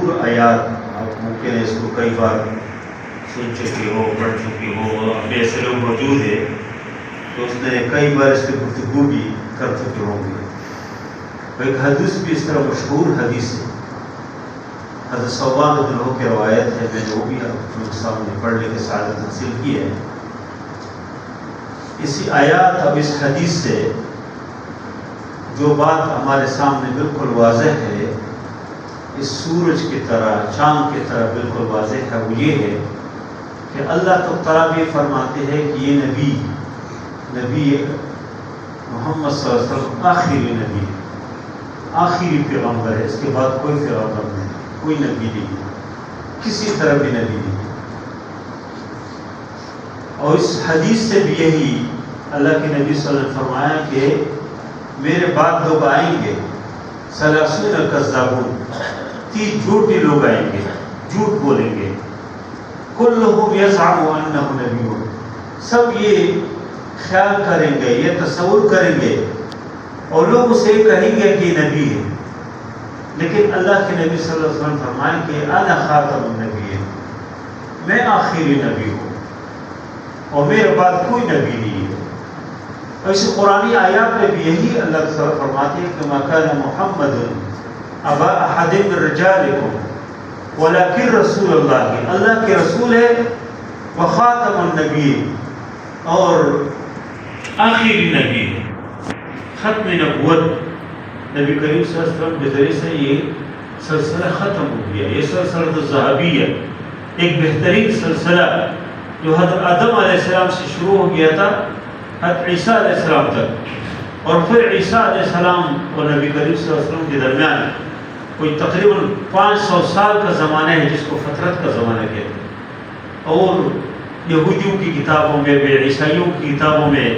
مشہور آیات، آپ ممکن ہے اس کو کئی بار سن چکے ہو، پڑھ چکے ہو، اور اب ایسے لوگ موجود ہیں تو اس نے کئی بار اس کی گفتگو بھی کر چکے ہوں گے۔ ایک حدیث بھی اس طرح مشہور حدیث ہے، حضرت ثوبان بن عوف کی روایت ہے، میں نے وہ بھی آپ کے سامنے پڑھ لے کے سعادت حاصل کی ہے۔ اسی آیات اب اس حدیث سے جو بات ہمارے سامنے بالکل واضح ہے، اس سورج کی طرح، چاند کی طرح بالکل واضح ہے، وہ یہ ہے کہ اللہ تعالیٰ بھی فرماتے ہیں کہ یہ نبی محمد صلی اللہ علیہ وسلم آخری نبی ہے، آخری پیغمبر ہے، اس کے بعد کوئی پیغمبر نہیں، کوئی نبی نہیں ہے، کسی طرح بھی نبی نہیں ہے۔ اور اس حدیث سے بھی یہی اللہ کے نبی صلی اللہ علیہ وسلم نے فرمایا کہ میرے بعد لوگ آئیں گے، ثلاثون کذابون، 30 جھوٹے لوگ آئیں گے، جھوٹ بولیں گے، کلہم یزعم انہ نبی، سب یہ خیال کریں گے، یہ تصور کریں گے اور لوگ اسے کہیں گے کہ نبی ہے، لیکن اللہ کے نبی صلی اللہ علیہ وسلم فرمائیں کہ انا خاتم النبیین، میں آخری نبی ہوں اور میرے بعد کوئی نبی نہیں ہے۔ اور اسی قرآنی آیات میں بھی یہی اللہ تعالیٰ فرماتے ہیں کہ ما کان محمد ابا احد من رجالکم ولکن رسول اللہ، اللہ کے رسول ہے، وخاتم النبیین، اور آخری نبی ہے، ختم نبوت۔ نبی کریم صلی اللہ علیہ وسلم کے ذریعے سے یہ سلسلہ ختم ہو گیا، یہ سلسلہ الذہبیہ، ایک بہترین سلسلہ جو حضرت آدم علیہ السلام سے شروع ہو گیا تھا حضرت عیسیٰ علیہ السلام تک، اور پھر عیسیٰ علیہ السلام اور نبی کریم صلی اللہ علیہ وسلم کے درمیان کوئی تقریباً 500 سال کا زمانہ ہے، جس کو فترت کا زمانہ کہتے ہیں۔ اور یہودیوں کی کتابوں میں بھی، عیسائیوں کی کتابوں میں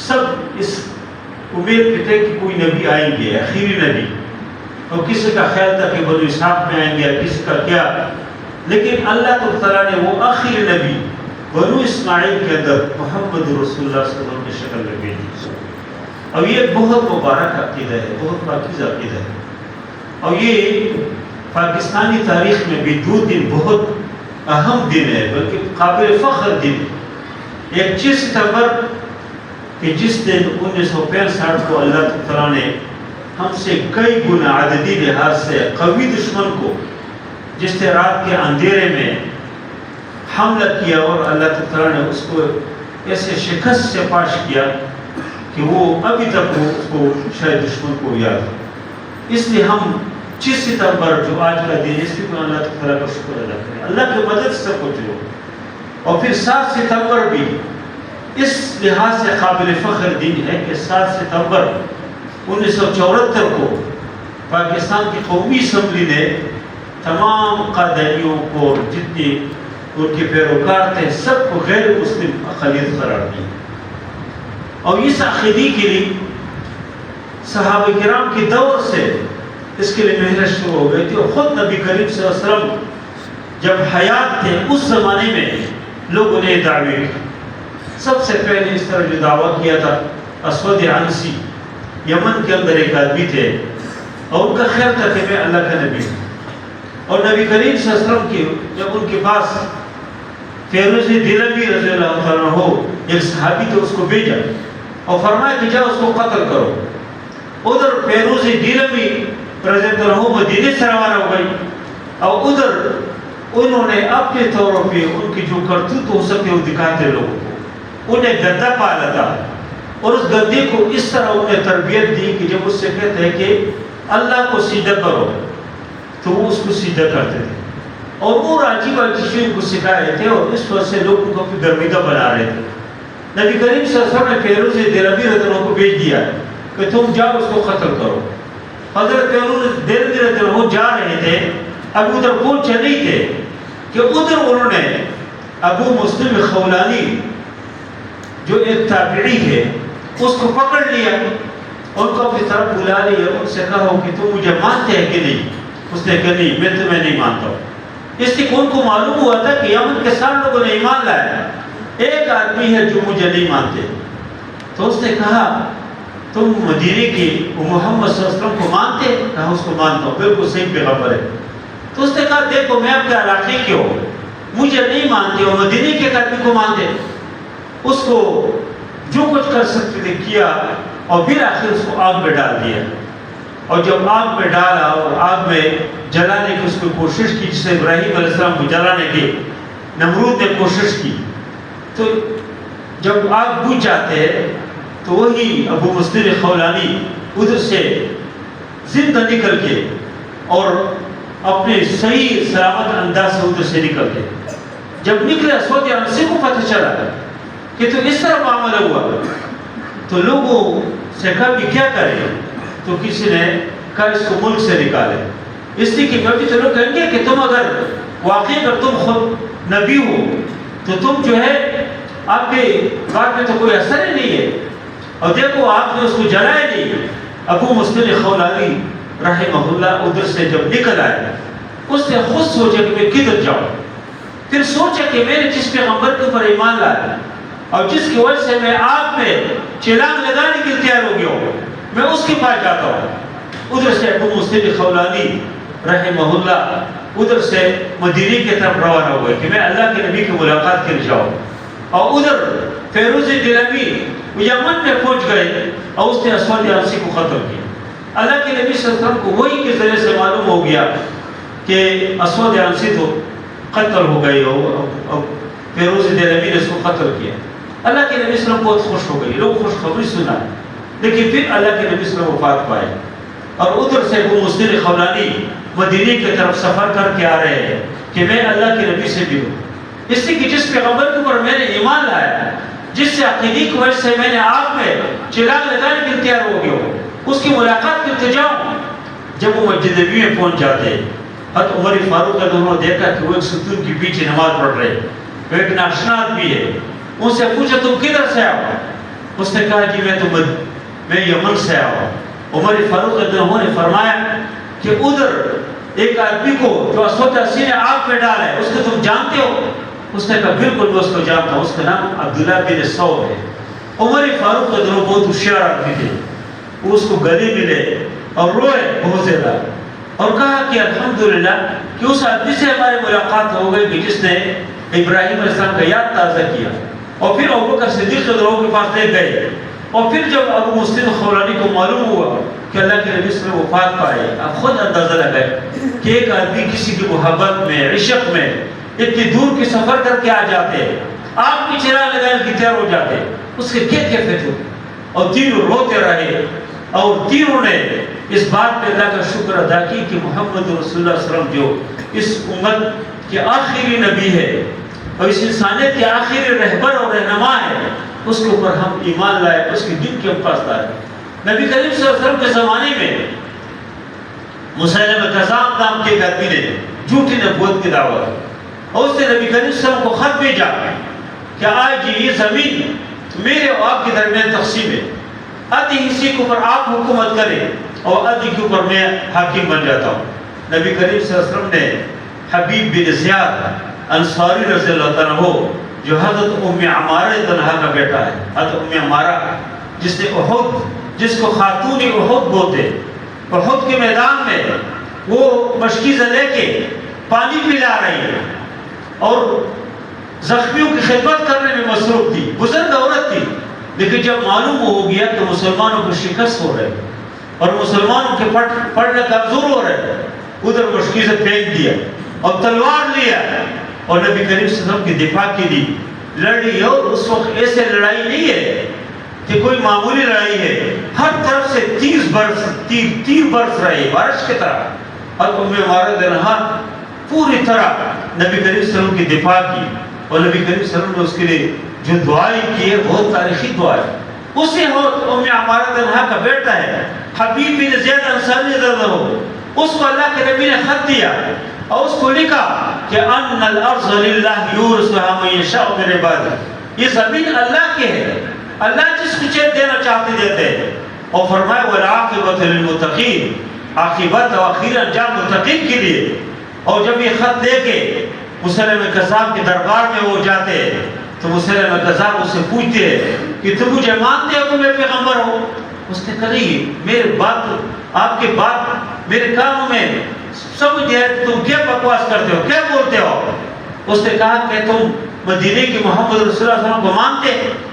سب اس امید پہ تھے کہ کوئی نبی آئیں گے، آخری نبی، اور کسی کا خیال تھا کہ بنو اسحاق میں آئیں گے، کسی کا کیا، لیکن اللہ تعالیٰ نے وہ آخری نبی بنو اسماعیل کے اندر محمد رسول اللہ صلی اللہ علیہ وسلم کی شکل میں بھیجی۔ اور یہ بہت مبارک عقیدہ ہے، بہت پاکیزہ عقیدہ ہے، اور یہ پاکستانی تاریخ میں بھی 2 دن بہت اہم دن ہے، بلکہ قابل فخر دن۔ ایک 25 ستمبر کہ جس دن 1965 کو اللہ تعالیٰ نے ہم سے کئی گنا عددی لحاظ سے قوی دشمن کو، جس نے رات کے اندھیرے میں حملہ کیا، اور اللہ تعالیٰ نے اس کو ایسے شکست سے پاش کیا کہ وہ ابھی تک وہ اس کو شاید دشمن کو یاد ہے۔ اس لیے ہم 25 ستمبر جو آج کا دن، اس کی اللہ تعالیٰ کا شکر ادا کریں، اللہ کی مدد سے کچھ ہو۔ اور پھر 7 ستمبر بھی اس لحاظ سے قابل فخر دن ہے کہ 7 ستمبر 1974 کو پاکستان کی قومی اسمبلی نے تمام قادیانیوں کو، جتنے ان کے پیروکار تھے، سب کو غیر مسلم اقلیت قرار دی۔ اور اس عقیدے کے لیے صحابہ کرام کے دور سے اس کے لیے محنت شروع ہو گئی تھی، اور خود نبی کریم صلی اللہ علیہ وسلم جب حیات تھے اس زمانے میں لوگوں نے دعوے کی۔ سب سے پہلے اس طرح جو دعویٰ کیا تھا اسود عنسی، یمن کے اندر ایک آدمی تھے، اور ان کا خیال تھا کہ میں اللہ کا نبی ہوں، اور نبی کریم صلی اللہ علیہ وسلم کی جب ان کے پاس فیروز دہلوی رضی اللہ عنہ ہو، ایک صحابی تھے، اس کو بھیجا اور فرمایا کہ جاؤ اس کو قتل کرو۔ ادھر فیروز دہلوی رضی اللہ عنہ مدینے سے روانہ ہو گئی، اور ادھر انہوں نے اپنے طور پہ ان کی جو کرتوت ہو سکے وہ دکھاتے لوگوں کو، انہیں گدہ پالا تھا، اور اس گدے کو اس طرح انہیں تربیت دی کہ جب اس سے کہتے ہیں کہ اللہ کو سیدھا کرو تو وہ اس کو سیدھا کرتے تھے، اور وہ عجیب چیزیں کو سکھا رہے تھے، اور اس وجہ سے لوگوں کو گرمیدہ بنا رہے تھے۔ نبی کریم صلی اللہ علیہ وسلم نے فیروز دہلوی رضی اللہ عنہ کو بھیج دیا کہ تم جاؤ اس کو قتل کرو۔ حضرت فیروز دہلوی رضی اللہ عنہ جا رہے تھے، اب ادھر پہنچے نہیں تھے کہ ادھر انہوں نے ابو مسلم خولانی جو ایک تابعی ہے اس کو پکڑ لیا، ان کو اپنی طرف بلا لیا، ان سے کہا کہ تم مجھے مانتے ہیں کہ نہیں؟ اس نے کہا نہیں، میں تمہیں نہیں مانتا ہوں۔ اس لیے ان کو معلوم ہوا تھا کہ یمن کے سارے لوگوں نے ایمان لایا، ایک آدمی ہے جو مجھے نہیں مانتے۔ تو اس نے کہا تم مدینے کی محمد صلی اللہ علیہ وسلم کو مانتے؟ کہا اس کو مانتا ہوں، بالکل صحیح پیغمبر ہے۔ تو اس نے کہا دیکھو میں آپ کے علاقے کے ہوں، مجھے نہیں مانتے ہو، مدینے کے آدمی کو مانتے۔ اس کو جو کچھ کر سکتے تھے کیا، اور پھر آخر اس کو آگ میں ڈال دیا۔ اور جب آگ میں ڈالا اور آگ میں جلانے کی اس کو کوشش کی، جس نے ابراہیم علیہ السلام کو جلانے کی نمرود نے کوشش کی، تو جب آگ بجھ جاتے ہیں تو وہی ابو مسلم خولانی ادھر سے زندہ نکل کے اور اپنے صحیح سلامت انداز سے ادھر سے نکل کے جب نکلے، اسود عنسی کو پتہ چلا کہ تو اس طرح معاملہ ہوا، تو لوگوں سے کہا کہ کیا کریں؟ تو کسی نے کہا اس کو ملک سے نکالے، اس لیے کہ کبھی تو لوگ کہیں گے کہ تم اگر واقعی اگر تم خود نبی ہو تو تم جو ہے آپ کے بات میں تو کوئی اثر ہی نہیں ہے، اور دیکھو آپ نے اس کو جلایا نہیں۔ ابو مسلم خولانی رحمہ اللہ ادھر سے جب نکل آئے، اس نے خود سوچا کہ میں کدھر جاؤں، پھر سوچا کہ میں نے جس پیغمبر کے اوپر ایمان لایا اور جس کی وجہ سے میں آپ میں چلانگ لگانے کے تیار ہو گیا ہوں، میں اس کے پاس جاتا ہوں۔ ادھر سے ابو مسلم خولانی رحمہ اللہ ادھر سے مدینے کی طرف روانہ ہوئے کہ میں اللہ کے نبی کی ملاقات کے لیے جاؤں، اور ادھر فیروز دہلوی یمن میں پہنچ گئے اور اس نے اسود عنسی کو قتل کیا۔ اللہ کے نبی صلی اللہ علیہ وسلم کو وہی کے ذریعے سے معلوم ہو گیا کہ اسود عنسی تو قتل ہو گئی اور فیروز دہلوی نے اس کو قتل کیا۔ اللہ کے نبی صلی اللہ علیہ وسلم بہت خوش ہو گئی، لوگ خوشخبری سنا، لیکن پھر اللہ کے نبی صلی اللہ علیہ وسلم وفات پائے، اور ادھر سے ابو مسلم خولانی مدینے کی طرف سفر کر کے آ رہے ہیں کہ میں اللہ کے نبی سے بھی ہوں، اس لیے کہ جس پیغمبر کے اوپر میں نے ایمان لایا، جس سے عقیدے کی وجہ سے میں نے آپ میں چراغ لگانے کے تیار ہو گیا ہوں، اس کی ملاقات کے جاؤں۔ جب وہ مسجد نبی میں پہنچ جاتے ہیں، حضرت عمر فاروق نے انہوں نے دیکھا کہ وہ ایک ستون کے پیچھے نماز پڑھ رہے، وہ ایک ناشنا آدمی ہے، ان سے پوچھا تم کدھر سے آؤ؟ اس نے کہا کہ میں یمن سے آیا ہوں۔ عمر فاروق نے فرمایا کہ ادھر ایک آدمی کو جو اسود عنسی نے آگ پہ ڈالا ہے، اس کو تم جانتے ہو؟ اس نے کہا بالکل میں اس کو جانتا ہوں، اس کا نام عبداللہ بن سعود ہے۔ عمر فاروق بہت ہوشیار آدمی تھے، وہ اس کو گلے ملے اور روئے بہت زیادہ، اور کہا کہ الحمدللہ کہ اس آدمی سے ہماری ملاقات ہو گئی کہ جس نے ابراہیم علیہ السلام کا یاد تازہ کیا، اور پھر ابوبکر صدیق رضی اللہ عنہ کے پاس لے گئے، اور پھر جب ابو مسلم خولانی کو معلوم ہوا کہ اللہ کے نبی صلی اللہ علیہ وسلم وفات پائے، آپ خود اندازہ لگائے کہ ایک آدمی کسی کی محبت میں، عشق میں اتنی دور کی سفر کر کے آ جاتے ہیں، آپ کی چراغ لگانے کی تیار ہو جاتے ہیں، اس کے کیا کیفیت ہوتی؟ اور تینوں روتے رہے، اور تینوں نے اس بات پہ اللہ کا شکر ادا کی کہ محمد رسول اللہ صلی اللہ علیہ وسلم جو اس امت کے آخری نبی ہے اور اس انسانیت کے آخری رہبر اور رہنما ہے، اس کے اوپر ہم ایمان لائے، اس کے دن کے ہم پاس لائے۔ نبی کریم صلی اللہ علیہ وسلم کے زمانے میں مسیلمہ کذاب نام کے ایک آدمی نے جھوٹی نبوت کی دعوت، اور اس نے نبی کریم صلی اللہ علیہ وسلم کو خط بھیجا کہ آج یہ زمین میرے اور آپ کے درمیان تقسیم ہے، آدھی حصے کے اوپر آپ حکومت کریں اور آدھی کے اوپر میں حاکم بن جاتا ہوں۔ نبی کریم صلی اللہ علیہ وسلم نے حبیب بن زیاد انصاری رضی اللہ تعالیٰ عنہ جو حضرت ام عمارہ طلحہ کا بیٹا ہے، حضرت ام عمارہ جس نے احد، جس کو خاتون احد بولتے، احد کے میدان میں وہ مشکیزہ لے کے پانی پلا رہی ہے اور زخمیوں کی خدمت کرنے میں مصروف تھی، بزرگ عورت تھی، لیکن جب معلوم ہو گیا کہ مسلمانوں کو شکست ہو رہے اور مسلمانوں کے پڑھنے کمزور ہو رہے، ادھر مشکیزہ پھینک دیا اور تلوار لیا اور نبی کریم صلی اللہ علیہ وسلم کی دفاع کی دی، لڑی، اور اس وقت ایسے لڑائی نہیں ہے کہ کوئی معمولی لڑائی ہے، ہر طرف سے تیر برس رہے بارش کی طرح، اور ام عمارہ طلحہ پوری طرح نبی کریم صلی اللہ علیہ وسلم کی دفاع کی، اور نبی کریم صلی اللہ علیہ وسلم نے اس کے لیے جو دعائیں کی ہے بہت تاریخی دعائیں۔ اسی وقت ام عمارہ طلحہ کا بیٹا ہے حبیب بن زیاد انصاری رضی اللہ عنہ، اس کو اللہ کے نبی نے خط دیا اور اس کو لکھا کہ ان الارض للہ یورثها من یشاء من عبادہ، یہ زمین اللہ کی ہے، اللہ جس کو چاہے دینا چاہتے دیتے ہیں، اور فرمایا والعاقبۃ للمتقین، عاقبت و آخری انجام متقین کے لیے۔ اور جب یہ خط دے کے مسیلمہ کذاب کے دربار میں وہ جاتے ہیں تو مسیلمہ کذاب اس سے پوچھتے ہیں کہ تم مجھے مانتے ہو کہ میں پیغمبر ہوں؟ اس نے کہا نہیں، میرے بات، آپ کے بات، میرے کام میں سمجھ گیا تم کیا بکواس کرتے ہو، کیا بولتے ہو؟ اس نے کہا کہ تم مدینے کی محمد رسول اللہ صلی اللہ علیہ وسلم کو مانتے؟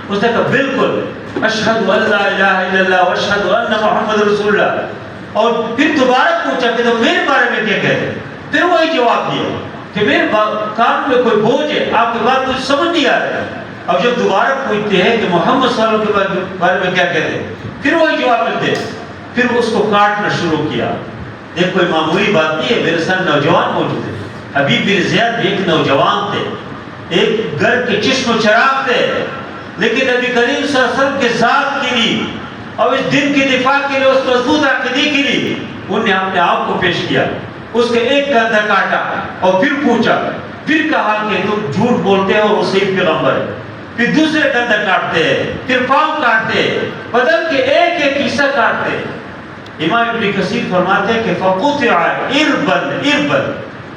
اس نے کہا بالکل، اشہد ان لا الہ الا اللہ واشہد ان محمد رسول اللہ۔ اور پھر دوبارہ پوچھا کہ تم میرے بارے میں کیا کہتے ہیں؟ پھر وہی جواب دیا کہ میرے کان میں کوئی بوجھ ہے، آپ کی بات مجھے سمجھ نہیں آ رہا ہے۔ اب جب دوبارہ پوچھتے ہیں کہ محمد صلی اللہ علیہ وسلم کے بارے میں کیا کہتے ہیں، پھر وہی جواب ملتے ہیں۔ پھر اس کو کاٹنا شروع کیا۔ دیکھ کوئی معمولی بات نہیں ہے، میرے ساتھ نوجوان موجود ہے، حبیب بن زیاد بھی ایک نوجوان تھے، ایک گھر کے چشم و چراغ تھے، لیکن نبی کریم صلی اللہ علیہ وسلم کے ذات کے لیے اور اس دن کے دفاع کے لیے، اس مضبوط عقیدے کے لیے انہوں نے اپنے آپ کو پیش کیا۔ اس کے ایک کندھا کاٹا اور پھر پوچھا، پھر کہا کہ تم جھوٹ بولتے ہو، وہ صحیح پیغمبر ہے۔ پھر دوسرے کندھا کاٹتے ہیں، پھر پاؤں کاٹتے ہیں، بدن کے ایک ایک حصہ کاٹتے ہیں۔ امام ابن کثیر فرماتے ہیں کہ فقطع اربن،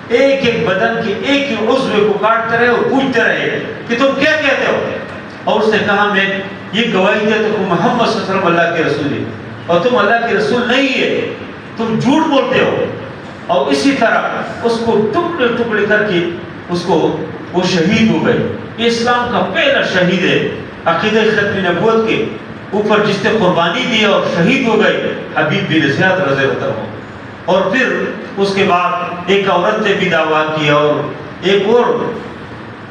ایک ایک بدن کے ایک ایک عضو کو کاٹتے رہے اور پوچھتے رہے کہ تم کیا کہتے ہو؟ اور اس نے کہا میں یہ گواہی دیتا ہوں محمد صلی اللہ علیہ وسلم اللہ کے رسول ہے، اور تم اللہ کے رسول نہیں ہے، تم جھوٹ بولتے ہو۔ اور اسی طرح اس کو ٹکڑے ٹکڑے کر کے اس کو وہ شہید ہو گئے۔ یہ اسلام کا پہلا شہید ہے، عقیدہ ختم نبوت کے اوپر جس نے قربانی دی اور شہید ہو گئے، حبیب بن زیاد رضی اللہ عنہ۔ اور پھر اس کے بعد ایک عورت نے بھی دعویٰ کیا اور ایک اور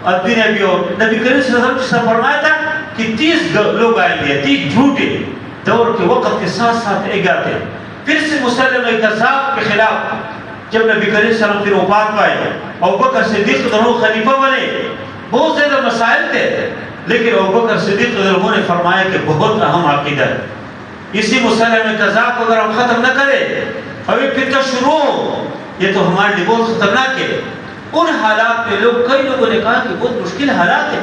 آدمی نے بھی، اور نبی کریم صلی اللہ علیہ وسلم نے فرمایا تھا کہ 30 لوگ آئیں گے، 30 جھوٹے دور کے وقت کے ساتھ ساتھ ایک آتے۔ پھر سے مسلمہ کذاب کے خلاف جب نبی کریم صلی اللہ علیہ وسلم پھر وفات پائے، ابوبکر صدیق رضی اللہ عنہ خلیفہ بنے، بہت زیادہ مسائل تھے، لیکن ابوبکر صدیق رضی اللہ عنہ نے فرمایا کہ بہت اہم عقیدہ ہے، اسی مسلمہ کذاب کو اگر ہم ختم نہ کریں، ابھی فتنہ شروع ہو، یہ تو ہمارے لیے بہت خطرناک ہے۔ ان حالات میں کئی لوگوں نے کہا کہ بہت مشکل حالات ہے،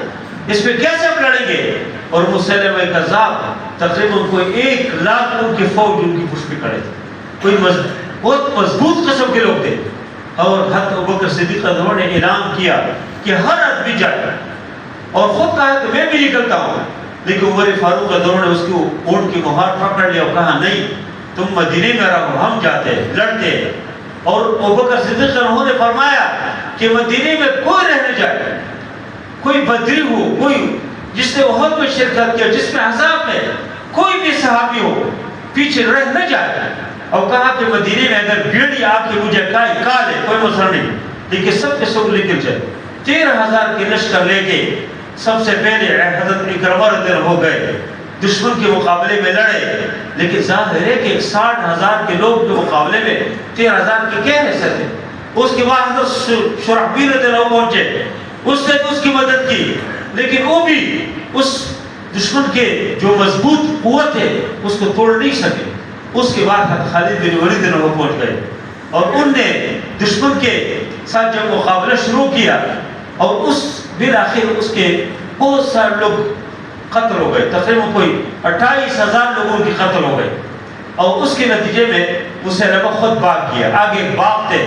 اس میں کیسے ہم لڑیں گے؟ اور مسلمہ کذاب تقریباً کوئی 1 لاکھ ان کی فوج ان کی پشت پہ کھڑے تھے، کوئی بہت مضبوط قسم کے لوگ تھے۔ اور حضرت ابوبکر صدیق رضی اللہ عنہ نے اعلان کیا کہ ہر آدمی جائے، اور خود کہا کہ میں بھی نکلتا ہوں، لیکن عمر فاروق رضی اللہ عنہ نے اس کی اونٹ کی مہار پکڑ لیا اور کہا نہیں، تم مدینے میں رہو، ہم جاتے لڑتے۔ اور ابوبکر صدیق رضی اللہ عنہ نے فرمایا کہ مدینے میں کوئی رہ نہ جائے، کوئی بدری ہو، کوئی جس نے احد میں شرکت کیا، جس میں عذاب میں، کوئی بھی صحابی ہو پیچھے رہ نہ جائے۔ اور کہا کہ مدینے میں اگر بھیڑی آ کے مجھے کھا لے کوئی مسئلہ نہیں، لیکن سب کے سب نکل جائے۔ 13,000 کے لشکر لے کے سب سے پہلے حضرت اکرمہ رضی اللہ عنہ ہو گئے، دشمن کے مقابلے میں لڑے، لیکن ظاہر ہے کہ 60,000 کے لوگ کے مقابلے میں 13,000 کی کیا حیثیت ہے؟ اس کے بعد حضرت شرحبیل رضی اللہ عنہ پہنچے، اس نے اس کی مدد کی، لیکن وہ بھی اس دشمن کے جو مضبوط قوت ہے اس کو توڑ نہیں سکے۔ اس کے بعد حضرت خالد بن ولید رضی اللہ عنہ پہنچ گئے، اور ان نے دشمن کے ساتھ جب مقابلہ شروع کیا، اور اس بالآخر اس کے بہت سارے لوگ قتل ہو گئے، تقریباً کوئی 28,000 لوگوں کی قتل ہو گئے۔ اور اس کے نتیجے میں مسیلمہ خود بھاگ گیا، آگے ایک باغ تھے،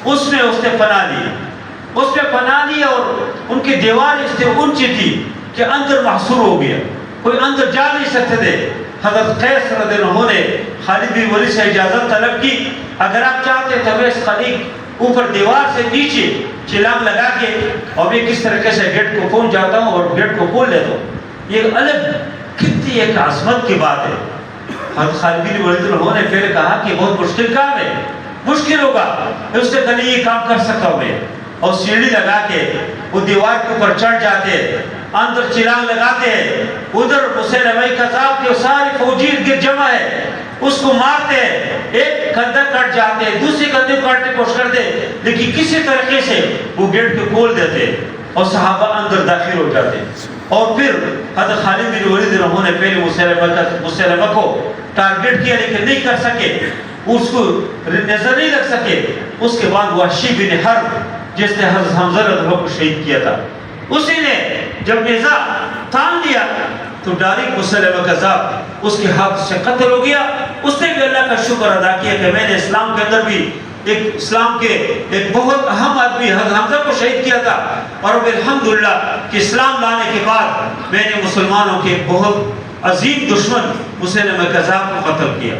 اس میں اس نے پناہ لی، اور ان کی دیوار اس سے اونچی تھی کہ اندر محصور ہو گیا، کوئی اندر جا نہیں سکتے تھے۔ حضرت قیس رضی اللہ عنہ نے خالد بن ولید سے اجازت طلب کی، اگر آپ چاہتے تو میں اس خلیق اوپر دیوار سے نیچے چھلانگ لگا کے اور میں کس طریقے سے گیٹ کو پہنچ جاتا ہوں اور گیٹ کو کھول لیتا ہوں۔ یہ الگ کتنی ایک عظمت کی بات ہے۔ حضرت خالد بن ولید رضی اللہ عنہ نے پہلے کہا کہ بہت مشکل کام ہے، مشکل ہوگا، اس سے کہیں یہ کام کر سکتا ہوں میں، اور سیڑھی لگا کے وہ دیوار کے اوپر چڑھ جاتے، اندر چراغ لگاتے ہیں، ادھر مسیلمہ کذاب کے سارے فوجی گر جمع ہے، اس کو مارتے ہیں، ایک کندھا کٹ جاتے ہیں، دوسری کندھے کو کاٹنے کی کوشش کرتے، لیکن کسی طریقے سے وہ گیٹ کو کھول دیتے اور صحابہ اندر داخل ہو جاتے۔ اور پھر حضرت خالد بن ولید رضی اللہ عنہ نے پہلے مسیلمہ کو ٹارگٹ کیا، لیکن نہیں کر سکے، اس کو نظر نہیں رکھ سکے۔ اس کے بعد وحشی بن حرب جس نے حضرت حمزہ رضی اللہ عنہ کو شہید کیا تھا، اسی نے جب نیزہ تان لیا تو ڈائریکٹ مسیلمہ کذاب اس کے ہاتھ سے قتل ہو گیا۔ اس نے بھی اللہ کا شکر ادا کیا کہ میں نے اسلام کے اندر بھی اسلام کے ایک بہت اہم آدمی حضرت حمزہ کو شہید کیا تھا، اور اب الحمدللہ کہ اسلام لانے کے بعد میں نے مسلمانوں کے بہت عظیم دشمن مسیلمہ کذاب کو قتل کیا۔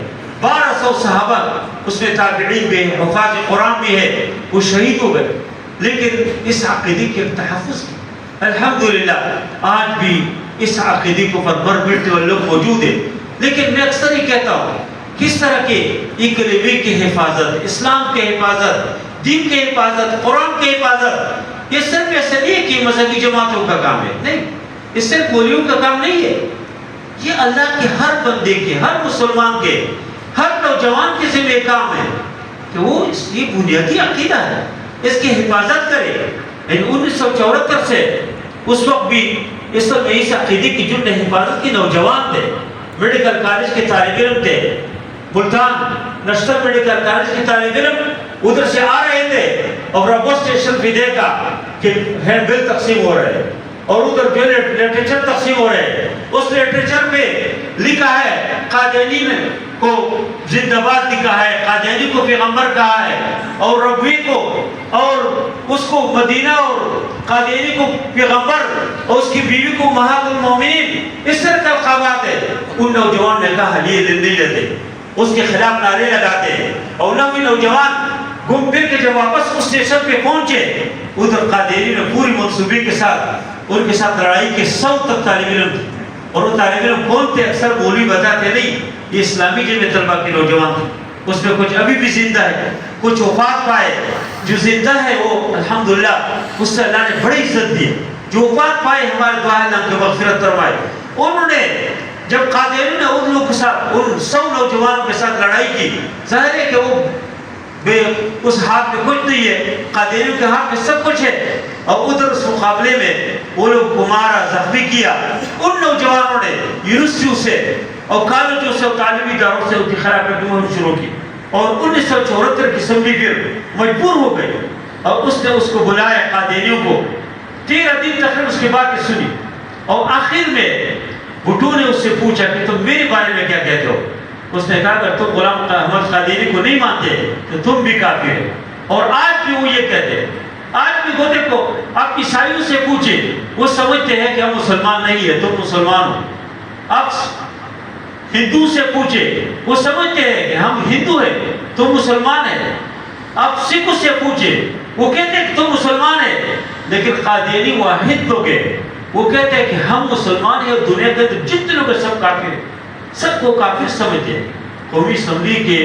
1200 صحابہ اس میں تابعین بھی ہیں، حفاظ قرآن بھی ہے، وہ شہید ہو گئے، لیکن اس عقیدے کے تحفظ کی الحمدللہ آج بھی اس عقیدے کو پر مر مٹتے ہوئے لوگ موجود ہیں۔ لیکن میں اکثر ہی کہتا ہوں کس طرح کے کلمے کی حفاظت، اسلام کی حفاظت، دین کی حفاظت، قرآن کی حفاظت، یہ صرف ایسا نہیں ہے کہ مذہبی جماعتوں کا کام ہے، نہیں، اس صرف مولیوں کا کام نہیں ہے، یہ اللہ کے ہر بندے کے، ہر مسلمان کے، ہر نوجوان کے ذمہ کام ہے کہ وہ یہ بنیادی عقیدہ ہے، اس کی حفاظت کرے۔ 1974 سے اس وقت بھی اس وقت اس عقیدے کی جن نے حفاظت کی نوجوان تھے، میڈیکل کالج کے طالب علم تھے، ملتان نشتر میڈیکل کالج کے طالب علم ادھر سے آ رہے تھے اور رابو اسٹیشن پہ دیکھا کہ ہینڈ بل تقسیم ہو رہے ہیں اور ادھر جو لٹریچر تقسیم ہو رہے ہیں، اس لٹریچر پہ لکھا ہے قادیانی کو زندہ باد لکھا ہے، قادیانی کو پیغمبر کہا ہے، اور ربوی کو اور اس کو مدینہ اور قادیانی کو پیغمبر اور اس کی بیوی کو امہات المومنین، اس طرح کا القابات ہے۔ ان نوجوان نے کہا یہ نہیں لیتے، اس کے خلاف نعرے لگاتے ہیں، اور نویں نوجوان گھوم پھر کے جب واپس اس اسٹیشن پہ پہنچے، ادھر قادیانی نے پوری منصوبے کے ساتھ ان کے ساتھ لڑائی کے 100 تک طالب علم تھے، اور وہ طالب علم کون تھے اکثر مولوی بتاتے نہیں، یہ اسلامی جمع طلبہ کے نوجوان تھے، اس میں کچھ ابھی بھی زندہ ہے، کچھ وفات پائے، جو زندہ ہے وہ الحمدللہ اس سے اللہ نے بڑی عزت دی، جو وفات پائے ہمارے دعا ہے اللہ کے مغفرت فرمائے۔ انہوں نے جب قادیانی نے ان لوگوں کے ساتھ ان 100 نوجوانوں کے ساتھ لڑائی کی، ظاہر ہے کہ وہ اس ہاتھ میں کچھ نہیں ہے، قادیانیوں کے ہاتھ میں سب کچھ ہے، اور ادھر اس مقابلے میں وہ لوگ کو مارا، زخمی کیا۔ ان نوجوانوں نے یونیورسٹیوں سے اور کالجوں سے اور تعلیمی اداروں سے ان کی خلافت مہم شروع کی، اور 1974 کی اسمبلی پھر مجبور ہو گئی، اور اس نے اس کو بلایا قادیانیوں کو، 13 دن تقریباً اس کی باتیں سنی، اور آخر میں بھٹو نے اس سے پوچھا کہ تم میرے بارے میں کیا کہتے ہو؟ اس نے کہا اگر تم غلام احمد قادیانی کو نہیں مانتے تو تم بھی کافر ہو، اور آج بھی وہ یہ کہتے ہیں، آج بھی وہ دیکھو آپ عیسائیوں سے پوچھیں، وہ سمجھتے ہیں کہ ہم مسلمان نہیں ہیں، تم مسلمان ہو۔ آپ ہندو سے پوچھیں، وہ سمجھتے ہیں کہ ہم ہندو ہیں، تم مسلمان ہیں۔ آپ سکھوں سے پوچھیں، وہ کہتے ہیں کہ تم مسلمان ہیں، لیکن قادیانی واحد لوگ ہیں، وہ کہتے ہیں کہ ہم مسلمان ہیں اور دنیا کے جتنے لوگ ہیں سب کافر ہیں، سب کو کافر سمجھتے ہیں۔ قومی اسمبلی کے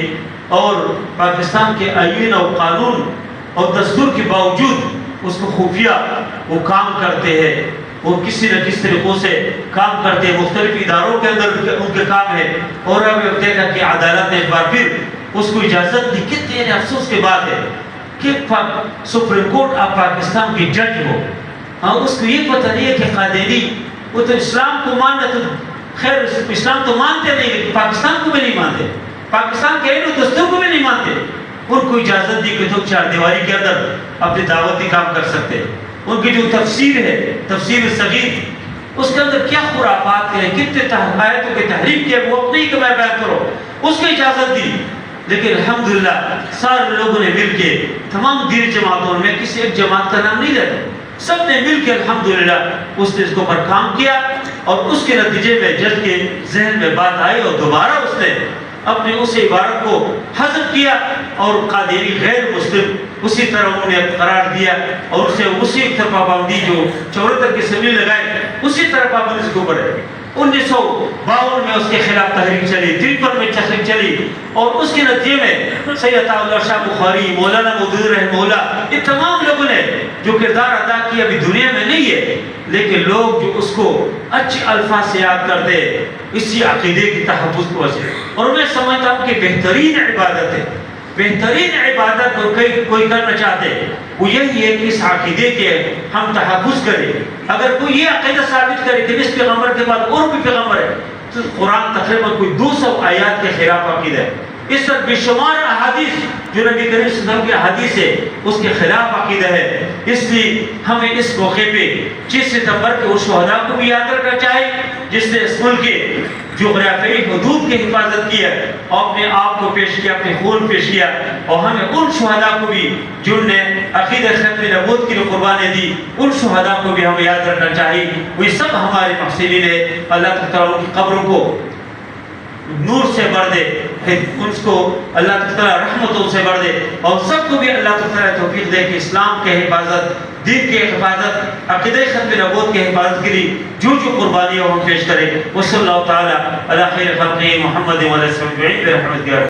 اور پاکستان کے آئین اور قانون اور دستور کے باوجود اس کو خفیہ وہ کام کرتے ہیں، وہ کسی نہ کسی طریقوں سے کام کرتے ہیں، مختلف اداروں کے اندر ان کے کام ہے، اور اب دیکھا کہ عدالت نے ایک بار پھر اس کو اجازت دی۔ کتنے افسوس کی بات ہے کہ سپریم کورٹ آپ پاکستان کی جج ہو، اس کو یہ پتہ نہیں ہے کہ قادیانی وہ تو اسلام کو ماننا، تو خیر اسلام تو مانتے نہیں لیکن پاکستان کو بھی نہیں مانتے، پاکستان کے آئین و دستور کو بھی نہیں مانتے۔ ان کو اجازت دی کہ تم 4 دیواری کے اندر اپنے دعوتی کام کر سکتے ہیں۔ ان کی جو تفسیر ہے، تفسیر صغیر، اس کے اندر کیا خرافات ہیں، کتنے آیتوں کے تحریف کیا، وہ اپنے ہی کہ میں بیان کرو، اس کو اجازت دی۔ لیکن الحمدللہ سارے لوگوں نے مل کے، تمام دینی جماعتوں میں کسی ایک جماعت کا نام نہیں لیتا، سب نے مل کے الحمدللہ اس نے اس کو پر کام کیا، اور اس کے نتیجے میں جج کے ذہن میں بات آئی اور دوبارہ اس نے اپنے اس عبارت کو حذف کیا، اور قادیانی غیر مسلم اسی طرح انہوں نے قرار دیا، اور اسے اسی طرح پابندی جو 74 کی اسمبلی لگائے اسی طرح پابندی اس کے اوپر ہے۔ 1952 میں اس کے خلاف تحریک چلی، 53 میں تحریک چلی، اور اس کے نتیجے میں سید عطا اللہ شاہ بخاری، مولانا مودودی رحمہ اللہ، یہ تمام لوگوں نے جو کردار ادا کیا ابھی دنیا میں نہیں ہے، لیکن لوگ جو اس کو اچھے الفاظ سے یاد کرتے اسی عقیدے کی تحفظ کو وجہ، اور میں سمجھتا ہوں کہ بہترین عبادت ہے، بہترین عبادت کوئی کرنا چاہتے وہ یہی ہے کہ اس عقیدے کے ہم تحفظ کریں۔ اگر کوئی یہ عقیدہ ثابت کرے کہ اس پیغمبر کے بعد اور بھی پیغمبر ہے، تو قرآن تقریباً کوئی 200 آیات کے خلاف عقیدہ ہے، اس پر بے شمار احادیث جو نبی کریم صلی اللہ علیہ وسلم کی احادیث ہے اس کے خلاف عقیدہ ہے۔ اس لیے ہمیں اس موقع پہ 25 ستمبر کے اس شہداء کو بھی یاد رکھنا چاہیے جس نے اس ملک کے جغرافیائی حدود کی حفاظت کیا، اپنے آپ کو پیش کیا، اپنے خون پیش کیا، اور ہمیں ان شہداء کو بھی جن نے عقیدہ ختم نبوت کی قربانی دی، ان شہداء کو بھی ہمیں یاد رکھنا چاہیے۔ وہ سب ہمارے محسنین ہیں، اللہ تعالیٰ ان کی قبروں کو نور سے بھر دے، اس کو اللہ تعالیٰ رحمتوں سے بڑھ دے، اور سب کو بھی اللہ تعالیٰ توفیق دے کہ اسلام کے حفاظت، دین کے حفاظت، عقیدہ ختم نبوت کے حفاظت کے لیے جو قربانیاں ہم پیش کریں، وہ صلی اللہ تعالیٰ علی خیر خلقہ محمد و علیہ وسلم برحمتہ